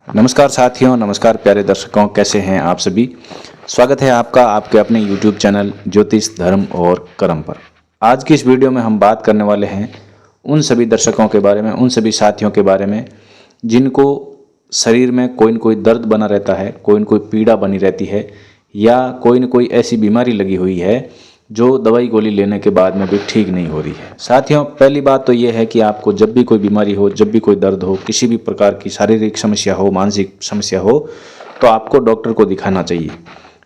नमस्कार साथियों, नमस्कार प्यारे दर्शकों, कैसे हैं आप सभी। स्वागत है आपका आपके अपने YouTube चैनल ज्योतिष धर्म और कर्म पर। आज की इस वीडियो में हम बात करने वाले हैं उन सभी दर्शकों के बारे में, उन सभी साथियों के बारे में जिनको शरीर में कोई न कोई दर्द बना रहता है, कोई न कोई पीड़ा बनी रहती है या कोई न कोई ऐसी बीमारी लगी हुई है जो दवाई गोली लेने के बाद में भी ठीक नहीं हो रही है। साथियों, पहली बात तो ये है कि आपको जब भी कोई बीमारी हो, जब भी कोई दर्द हो, किसी भी प्रकार की शारीरिक समस्या हो, मानसिक समस्या हो, तो आपको डॉक्टर को दिखाना चाहिए।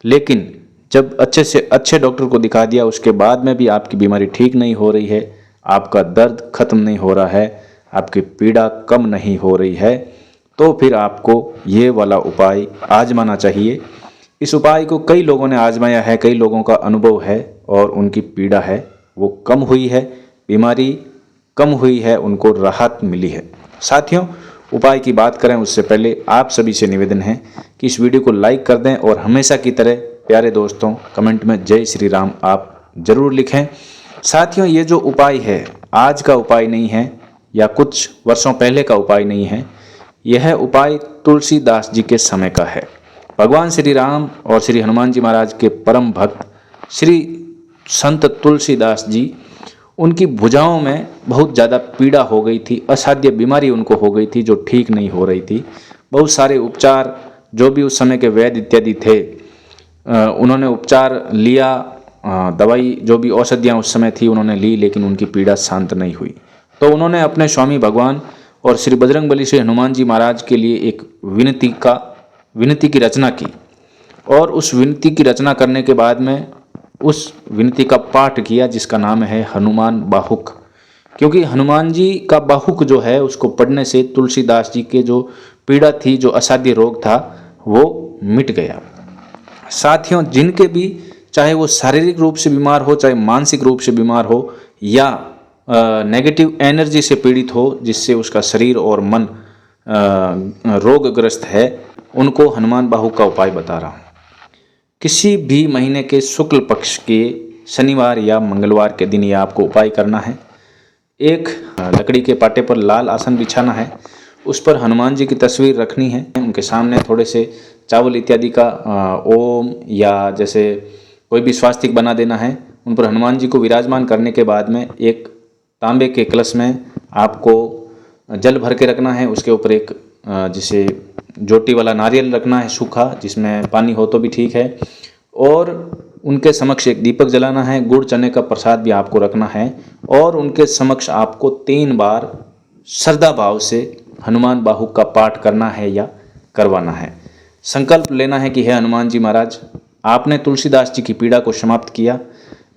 लेकिन जब अच्छे से अच्छे डॉक्टर को दिखा दिया, उसके बाद में भी आपकी बीमारी ठीक नहीं हो रही है, आपका दर्द खत्म नहीं हो रहा है, आपकी पीड़ा कम नहीं हो रही है, तो फिर आपको ये वाला उपाय आजमाना चाहिए। इस उपाय को कई लोगों ने आजमाया है, कई लोगों का अनुभव है और उनकी पीड़ा है वो कम हुई है, बीमारी कम हुई है, उनको राहत मिली है। साथियों, उपाय की बात करें उससे पहले आप सभी से निवेदन है कि इस वीडियो को लाइक कर दें और हमेशा की तरह प्यारे दोस्तों कमेंट में जय श्री राम आप जरूर लिखें। साथियों, ये जो उपाय है आज का उपाय नहीं है या कुछ वर्षों पहले का उपाय नहीं है, यह उपाय तुलसीदास जी के समय का है। भगवान श्री राम और श्री हनुमान जी महाराज के परम भक्त श्री संत तुलसीदास जी, उनकी भुजाओं में बहुत ज़्यादा पीड़ा हो गई थी, असाध्य बीमारी उनको हो गई थी जो ठीक नहीं हो रही थी। बहुत सारे उपचार जो भी उस समय के वैद्य इत्यादि थे उन्होंने उपचार लिया, दवाई जो भी औषधियाँ उस समय थी उन्होंने ली, लेकिन उनकी पीड़ा शांत नहीं हुई। तो उन्होंने अपने स्वामी भगवान और श्री बजरंगबली श्री हनुमान जी महाराज के लिए एक विनती की रचना की और उस विनती की रचना करने के बाद में उस विनती का पाठ किया जिसका नाम है हनुमान बाहुक। क्योंकि हनुमान जी का बाहुक जो है उसको पढ़ने से तुलसीदास जी के जो पीड़ा थी, जो असाध्य रोग था, वो मिट गया। साथियों, जिनके भी चाहे वो शारीरिक रूप से बीमार हो, चाहे मानसिक रूप से बीमार हो या नेगेटिव एनर्जी से पीड़ित हो जिससे उसका शरीर और मन रोगग्रस्त है, उनको हनुमान बाहुक का उपाय बता रहा हूँ। किसी भी महीने के शुक्ल पक्ष के शनिवार या मंगलवार के दिन ये आपको उपाय करना है। एक लकड़ी के पाटे पर लाल आसन बिछाना है, उस पर हनुमान जी की तस्वीर रखनी है, उनके सामने थोड़े से चावल इत्यादि का ओम या जैसे कोई भी स्वास्तिक बना देना है। उन पर हनुमान जी को विराजमान करने के बाद में एक तांबे के कलश में आपको जल भर के रखना है। उसके ऊपर एक जिसे जोटी वाला नारियल रखना है सूखा, जिसमें पानी हो तो भी ठीक है, और उनके समक्ष एक दीपक जलाना है। गुड़ चने का प्रसाद भी आपको रखना है और उनके समक्ष आपको 3 बार श्रद्धा भाव से हनुमान बाहुक का पाठ करना है या करवाना है। संकल्प लेना है कि हे हनुमान जी महाराज, आपने तुलसीदास जी की पीड़ा को समाप्त किया,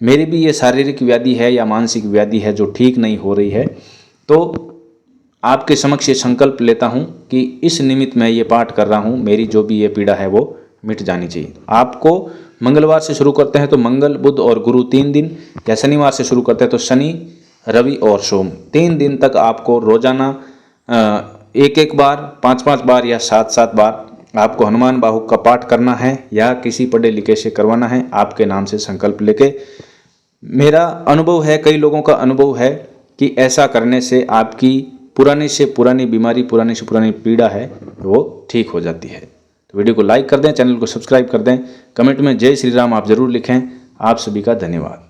मेरी भी ये शारीरिक व्याधि है या मानसिक व्याधि है जो ठीक नहीं हो रही है, तो आपके समक्ष ये संकल्प लेता हूँ कि इस निमित्त मैं ये पाठ कर रहा हूँ, मेरी जो भी ये पीड़ा है वो मिट जानी चाहिए। आपको मंगलवार से शुरू करते हैं तो मंगल, बुध और गुरु 3 दिन, या शनिवार से शुरू करते हैं तो शनि, रवि और सोम 3 दिन तक आपको रोजाना 1-1 बार, 5-5 बार या 7-7 बार आपको हनुमान बाहुक का पाठ करना है या किसी पढ़े लिखे से करवाना है आपके नाम से संकल्प लेके। मेरा अनुभव है, कई लोगों का अनुभव है कि ऐसा करने से आपकी पुरानी से पुरानी बीमारी, पुरानी से पुरानी पीड़ा है वो ठीक हो जाती है। तो वीडियो को लाइक कर दें, चैनल को सब्सक्राइब कर दें, कमेंट में जय श्री राम आप जरूर लिखें। आप सभी का धन्यवाद।